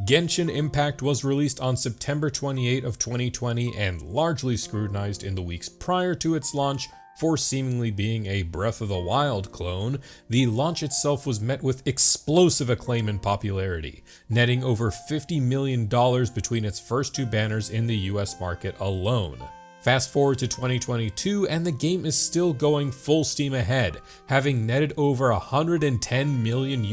Genshin Impact was released on September 28 of 2020 and largely scrutinized in the weeks prior to its launch for seemingly being a Breath of the Wild clone. The launch itself was met with explosive acclaim and popularity, netting over $50 million between its first two banners in the US market alone. Fast forward to 2022 and the game is still going full steam ahead, having netted over $110 million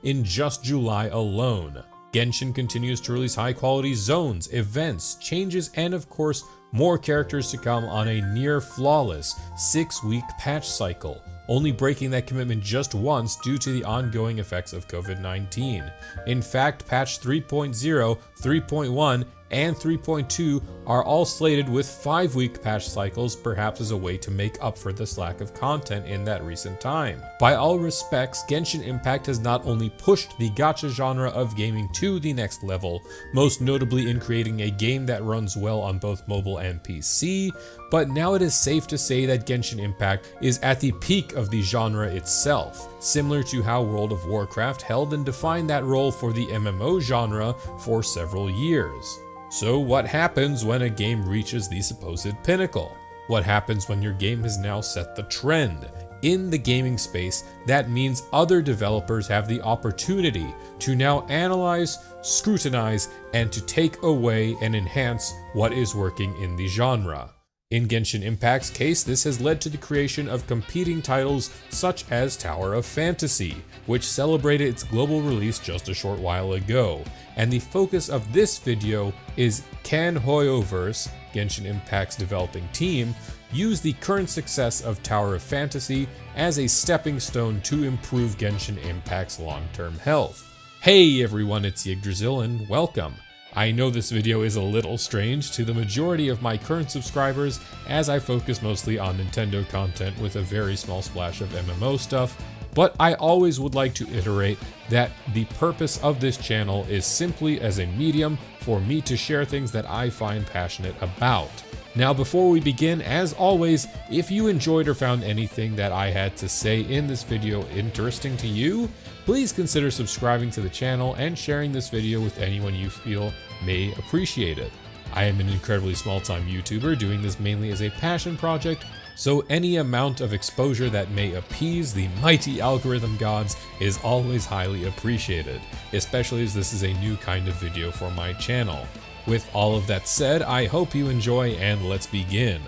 in just July alone. Genshin continues to release high-quality zones, events, changes, and of course, more characters to come on a near-flawless 6-week patch cycle, only breaking that commitment just once due to the ongoing effects of COVID-19. In fact, patch 3.0, 3.1, and 3.2 are all slated with 5-week patch cycles, perhaps as a way to make up for this lack of content in that recent time. By all respects, Genshin Impact has not only pushed the gacha genre of gaming to the next level, most notably in creating a game that runs well on both mobile and PC, but now it is safe to say that Genshin Impact is at the peak of the genre itself, similar to how World of Warcraft held and defined that role for the MMO genre for several years. So what happens when a game reaches the supposed pinnacle? What happens when your game has now set the trend? In the gaming space, that means other developers have the opportunity to now analyze, scrutinize, and to take away and enhance what is working in the genre. In Genshin Impact's case, this has led to the creation of competing titles such as TowerOfFantasy, which celebrated its global release just a short while ago. And the focus of this video is, can Hoyoverse, Genshin Impact's developing team, use the current success of TowerOfFantasy as a stepping stone to improve Genshin Impact's long-term health? Hey everyone, it's Yggdrasil and welcome. I know this video is a little strange to the majority of my current subscribers, as I focus mostly on Nintendo content with a very small splash of MMO stuff, but I always would like to iterate that the purpose of this channel is simply as a medium for me to share things that I find passionate about. Now before we begin, as always, if you enjoyed or found anything that I had to say in this video interesting to you, please consider subscribing to the channel and sharing this video with anyone you feel may appreciate it. I am an incredibly small-time YouTuber doing this mainly as a passion project, so any amount of exposure that may appease the mighty algorithm gods is always highly appreciated, especially as this is a new kind of video for my channel. With all of that said, I hope you enjoy and let's begin.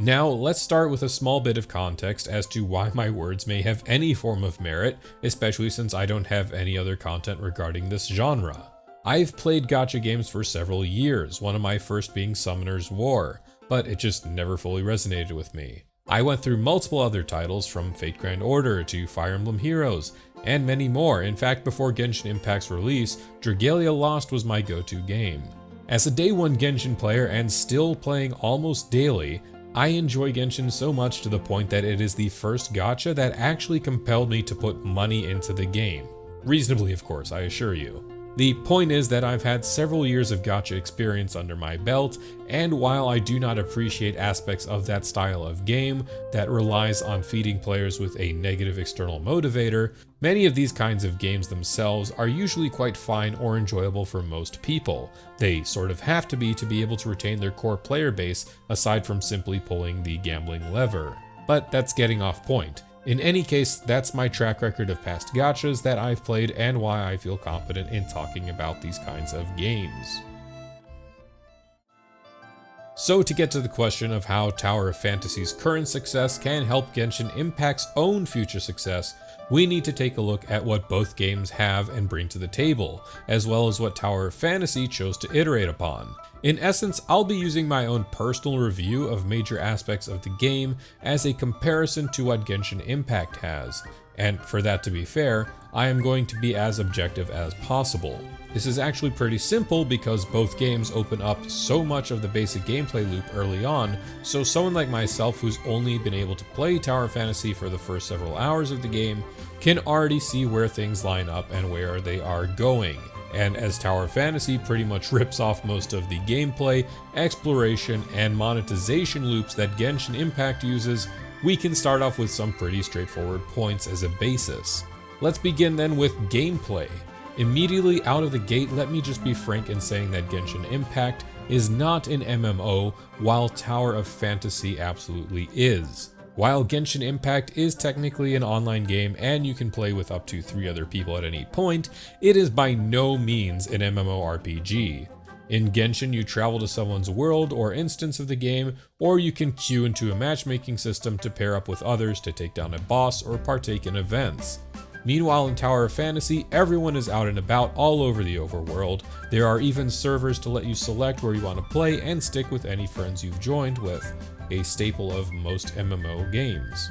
Now, let's start with a small bit of context as to why my words may have any form of merit, especially since I don't have any other content regarding this genre. I've played gacha games for several years, one of my first being Summoner's War, but it just never fully resonated with me. I went through multiple other titles from Fate Grand Order to Fire Emblem Heroes, and many more. In fact, before Genshin Impact's release, Dragalia Lost was my go-to game. As a day one Genshin player and still playing almost daily, I enjoy Genshin so much to the point that it is the first gacha that actually compelled me to put money into the game. Reasonably, of course, I assure you. The point is that I've had several years of gacha experience under my belt, and while I do not appreciate aspects of that style of game that relies on feeding players with a negative external motivator, many of these kinds of games themselves are usually quite fine or enjoyable for most people. They sort of have to be able to retain their core player base aside from simply pulling the gambling lever. But that's getting off point. In any case, that's my track record of past gachas that I've played and why I feel confident in talking about these kinds of games. So to get to the question of how TowerOfFantasy's current success can help Genshin Impact's own future success, we need to take a look at what both games have and bring to the table, as well as what TowerOfFantasy chose to iterate upon. In essence, I'll be using my own personal review of major aspects of the game as a comparison to what Genshin Impact has, and for that to be fair, I am going to be as objective as possible. This is actually pretty simple because both games open up so much of the basic gameplay loop early on, so someone like myself who's only been able to play TowerOfFantasy for the first several hours of the game can already see where things line up and where they are going. And as TowerOfFantasy pretty much rips off most of the gameplay, exploration, and monetization loops that Genshin Impact uses, we can start off with some pretty straightforward points as a basis. Let's begin then with gameplay. Immediately out of the gate, let me just be frank in saying that Genshin Impact is not an MMO, while Tower of Fantasy absolutely is. While Genshin Impact is technically an online game and you can play with up to 3 other people at any point, it is by no means an MMORPG. In Genshin, you travel to someone's world or instance of the game, or you can queue into a matchmaking system to pair up with others to take down a boss or partake in events. Meanwhile, in Tower of Fantasy, everyone is out and about all over the overworld. There are even servers to let you select where you want to play and stick with any friends you've joined with, a staple of most MMO games.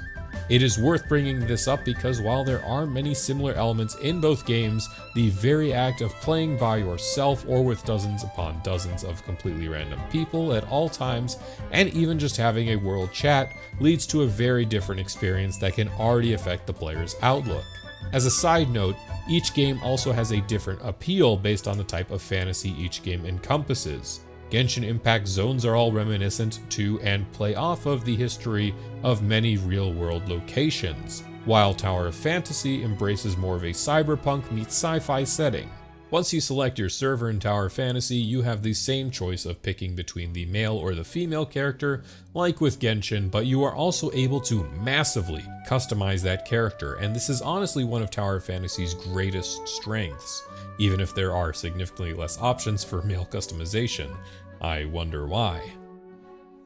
It is worth bringing this up because while there are many similar elements in both games, the very act of playing by yourself or with dozens upon dozens of completely random people at all times, and even just having a world chat, leads to a very different experience that can already affect the player's outlook. As a side note, each game also has a different appeal based on the type of fantasy each game encompasses. Genshin Impact zones are all reminiscent to and play off of the history of many real-world locations, while Tower of Fantasy embraces more of a cyberpunk meets sci-fi setting. Once you select your server in Tower of Fantasy, you have the same choice of picking between the male or the female character, like with Genshin, but you are also able to massively customize that character, and this is honestly one of Tower of Fantasy's greatest strengths, even if there are significantly less options for male customization. I wonder why.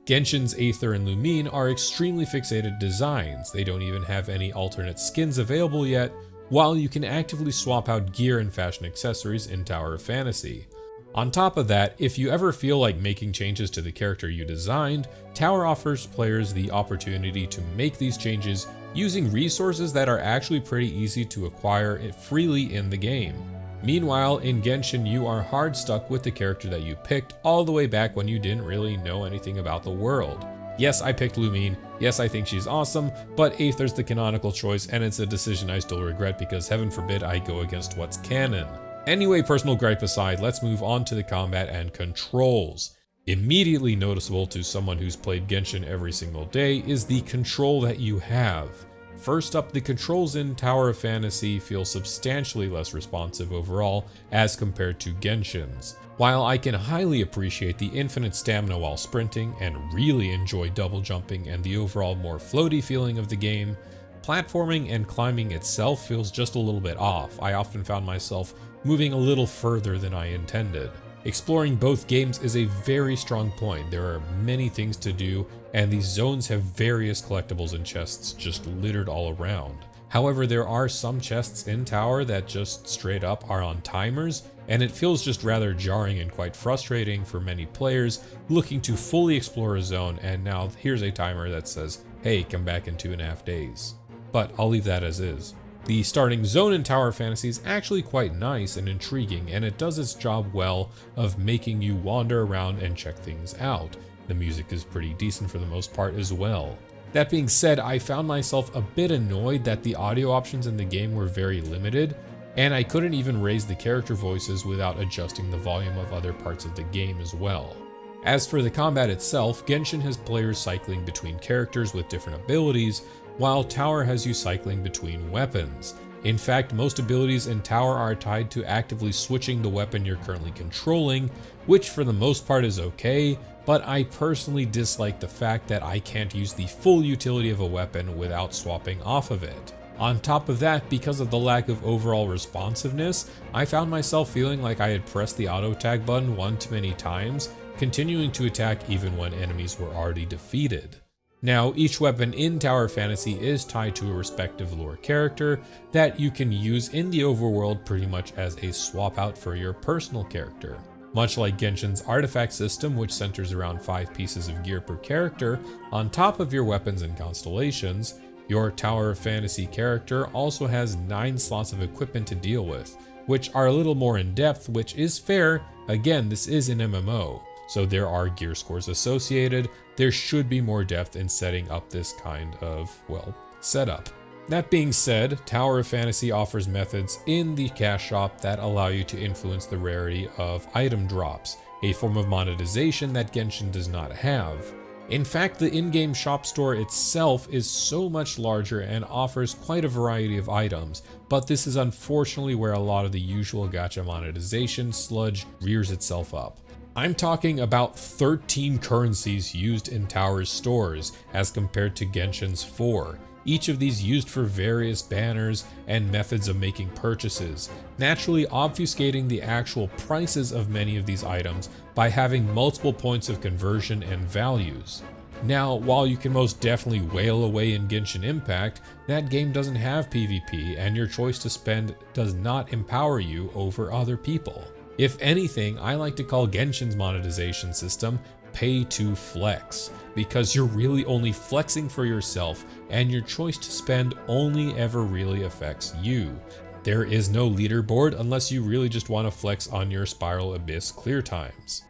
Genshin's Aether and Lumine are extremely fixated designs. They don't even have any alternate skins available yet, while you can actively swap out gear and fashion accessories in Tower of Fantasy. On top of that, if you ever feel like making changes to the character you designed, Tower offers players the opportunity to make these changes using resources that are actually pretty easy to acquire freely in the game. Meanwhile, in Genshin, you are hard stuck with the character that you picked all the way back when you didn't really know anything about the world. Yes, I picked Lumine, yes, I think she's awesome, but Aether's the canonical choice and it's a decision I still regret because heaven forbid I go against what's canon. Anyway, personal gripe aside, let's move on to the combat and controls. Immediately noticeable to someone who's played Genshin every single day is the control that you have. First up, the controls in Tower of Fantasy feel substantially less responsive overall as compared to Genshin's. While I can highly appreciate the infinite stamina while sprinting and really enjoy double jumping and the overall more floaty feeling of the game, platforming and climbing itself feels just a little bit off. I often found myself moving a little further than I intended. Exploring both games is a very strong point. There are many things to do, and these zones have various collectibles and chests just littered all around. However, there are some chests in Tower that just straight up are on timers, and it feels just rather jarring and quite frustrating for many players looking to fully explore a zone, and now here's a timer that says, hey, come back in 2.5 days. But I'll leave that as is. The starting zone in Tower Fantasy is actually quite nice and intriguing, and it does its job well of making you wander around and check things out. The music is pretty decent for the most part as well. That being said, I found myself a bit annoyed that the audio options in the game were very limited, and I couldn't even raise the character voices without adjusting the volume of other parts of the game as well. As for the combat itself, Genshin has players cycling between characters with different abilities, while Tower has you cycling between weapons. In fact, most abilities in Tower are tied to actively switching the weapon you're currently controlling, which for the most part is okay, but I personally dislike the fact that I can't use the full utility of a weapon without swapping off of it. On top of that, because of the lack of overall responsiveness, I found myself feeling like I had pressed the auto tag button one too many times, continuing to attack even when enemies were already defeated. Now, each weapon in Tower Fantasy is tied to a respective lore character that you can use in the overworld pretty much as a swap out for your personal character. Much like Genshin's artifact system, which centers around 5 pieces of gear per character on top of your weapons and constellations, your Tower Fantasy character also has 9 slots of equipment to deal with, which are a little more in depth, which is fair. Again, this is an MMO. So there are gear scores associated. There should be more depth in setting up this kind of, well, setup. That being said, Tower of Fantasy offers methods in the cash shop that allow you to influence the rarity of item drops, a form of monetization that Genshin does not have. In fact, the in-game shop store itself is so much larger and offers quite a variety of items, but this is unfortunately where a lot of the usual gacha monetization sludge rears itself up. I'm talking about 13 currencies used in Tower's stores as compared to Genshin's 4. Each of these used for various banners and methods of making purchases, naturally obfuscating the actual prices of many of these items by having multiple points of conversion and values. Now, while you can most definitely wail away in Genshin Impact, that game doesn't have PvP and your choice to spend does not empower you over other people. If anything, I like to call Genshin's monetization system pay to flex, because you're really only flexing for yourself and your choice to spend only ever really affects you. There is no leaderboard unless you really just want to flex on your Spiral Abyss clear times.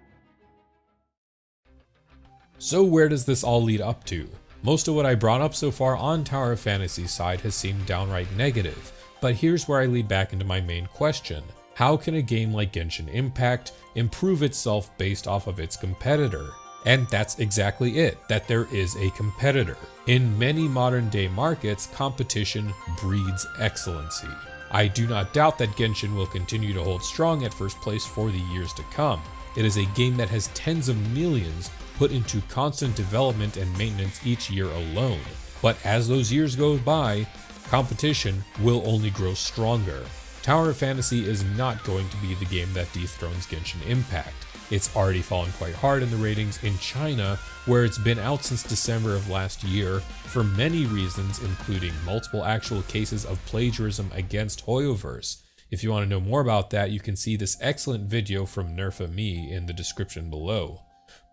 So where does this all lead up to? Most of what I brought up so far on Tower of Fantasy's side has seemed downright negative, but here's where I lead back into my main question. How can a game like Genshin Impact improve itself based off of its competitor? And that's exactly it, that there is a competitor. In many modern day markets, competition breeds excellency. I do not doubt that Genshin will continue to hold strong at first place for the years to come. It is a game that has tens of millions put into constant development and maintenance each year alone. But as those years go by, competition will only grow stronger. Tower of Fantasy is not going to be the game that dethrones Genshin Impact. It's already fallen quite hard in the ratings in China, where it's been out since December of last year, for many reasons, including multiple actual cases of plagiarism against Hoyoverse. If you want to know more about that, you can see this excellent video from Nerfa.me in the description below.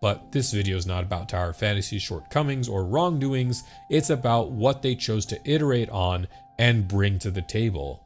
But this video is not about Tower of Fantasy's shortcomings or wrongdoings, it's about what they chose to iterate on and bring to the table.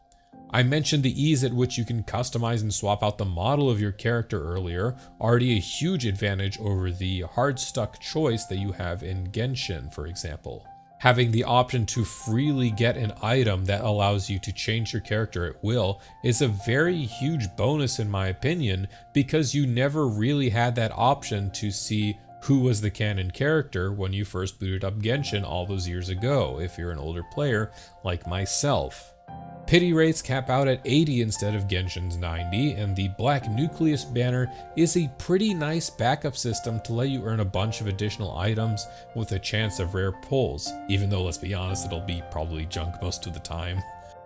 I mentioned the ease at which you can customize and swap out the model of your character earlier, already a huge advantage over the hard-stuck choice that you have in Genshin, for example. Having the option to freely get an item that allows you to change your character at will is a very huge bonus in my opinion, because you never really had that option to see who was the canon character when you first booted up Genshin all those years ago, if you're an older player like myself. Pity rates cap out at 80 instead of Genshin's 90, and the Black Nucleus banner is a pretty nice backup system to let you earn a bunch of additional items with a chance of rare pulls, even though, let's be honest, it'll be probably junk most of the time.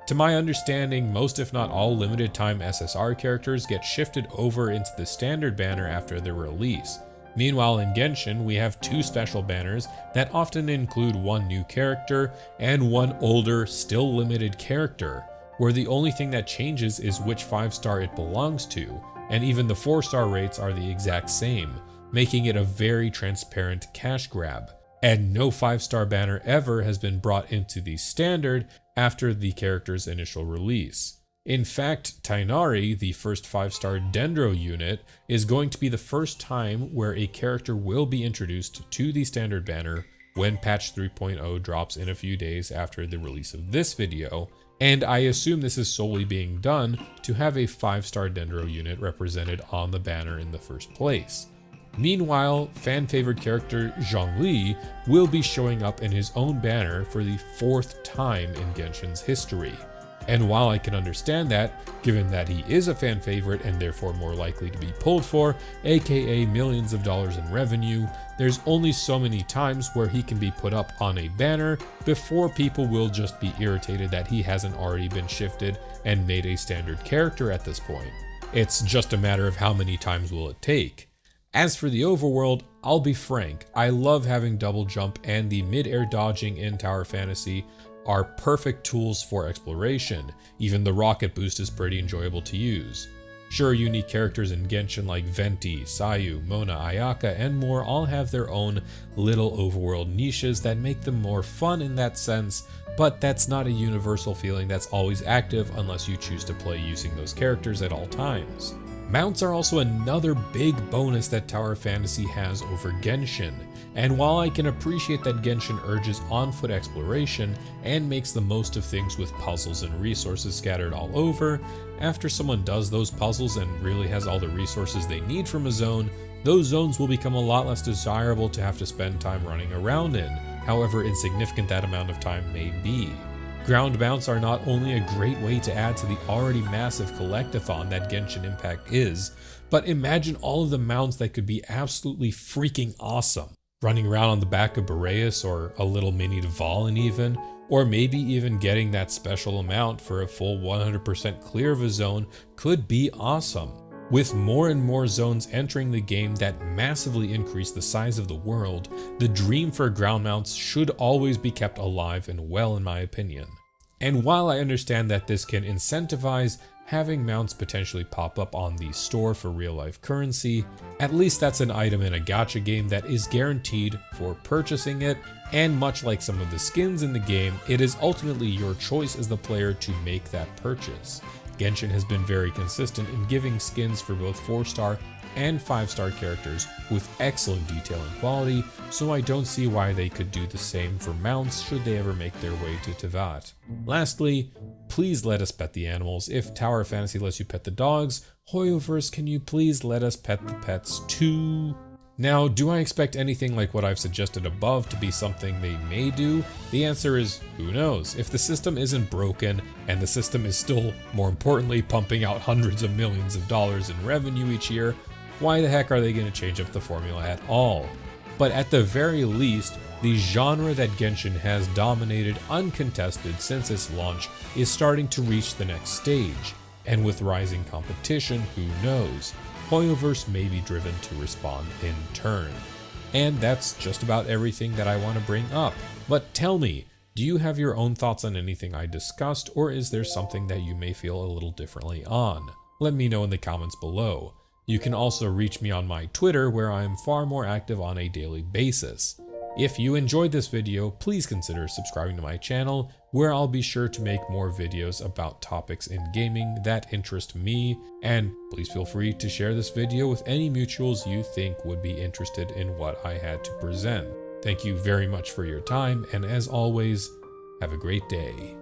To my understanding, most if not all limited time SSR characters get shifted over into the standard banner after their release. Meanwhile, in Genshin, we have two special banners that often include one new character and one older, still limited character, where the only thing that changes is which 5-star it belongs to, and even the 4-star rates are the exact same, making it a very transparent cash grab. And no 5-star banner ever has been brought into the standard after the character's initial release. In fact, Tainari, the first 5-star Dendro unit, is going to be the first time where a character will be introduced to the standard banner when patch 3.0 drops in a few days after the release of this video, and I assume this is solely being done to have a 5-star Dendro unit represented on the banner in the first place. Meanwhile, fan-favorite character Zhongli will be showing up in his own banner for the 4th time in Genshin's history. And while I can understand that, given that he is a fan favorite and therefore more likely to be pulled for, aka millions of dollars in revenue, there's only so many times where he can be put up on a banner before people will just be irritated that he hasn't already been shifted and made a standard character at this point. It's just a matter of how many times will it take. As for the overworld, I'll be frank, I love having double jump and the mid-air dodging in Tower Fantasy are perfect tools for exploration. Even the rocket boost is pretty enjoyable to use. Sure, unique characters in Genshin like Venti, Sayu, Mona, Ayaka, and more all have their own little overworld niches that make them more fun in that sense, but that's not a universal feeling that's always active unless you choose to play using those characters at all times. Mounts are also another big bonus that Tower of Fantasy has over Genshin, and while I can appreciate that Genshin urges on-foot exploration and makes the most of things with puzzles and resources scattered all over, after someone does those puzzles and really has all the resources they need from a zone, those zones will become a lot less desirable to have to spend time running around in, however insignificant that amount of time may be. Ground mounts are not only a great way to add to the already massive collectathon that Genshin Impact is, but imagine all of the mounts that could be absolutely freaking awesome. Running around on the back of Boreas or a little mini Dvalin even, or maybe even getting that special amount for a full 100% clear of a zone could be awesome. With more and more zones entering the game that massively increase the size of the world, the dream for ground mounts should always be kept alive and well in my opinion. And while I understand that this can incentivize having mounts potentially pop up on the store for real life currency, at least that's an item in a gacha game that is guaranteed for purchasing it, and much like some of the skins in the game, it is ultimately your choice as the player to make that purchase. Genshin has been very consistent in giving skins for both 4-star and 5-star characters with excellent detail and quality, so I don't see why they could do the same for mounts should they ever make their way to Teyvat. Lastly, please let us pet the animals. If Tower of Fantasy lets you pet the dogs, Hoyoverse, can you please let us pet the pets too? Now, do I expect anything like what I've suggested above to be something they may do? The answer is, who knows? If the system isn't broken, and the system is still, more importantly, pumping out hundreds of millions of dollars in revenue each year, why the heck are they going to change up the formula at all? But at the very least, the genre that Genshin has dominated uncontested since its launch is starting to reach the next stage, and with rising competition, who knows? Hoyoverse may be driven to respond in turn. And that's just about everything that I want to bring up. But tell me, do you have your own thoughts on anything I discussed, or is there something that you may feel a little differently on? Let me know in the comments below. You can also reach me on my Twitter, where I am far more active on a daily basis. If you enjoyed this video, please consider subscribing to my channel, where I'll be sure to make more videos about topics in gaming that interest me, and please feel free to share this video with any mutuals you think would be interested in what I had to present. Thank you very much for your time, and as always, have a great day.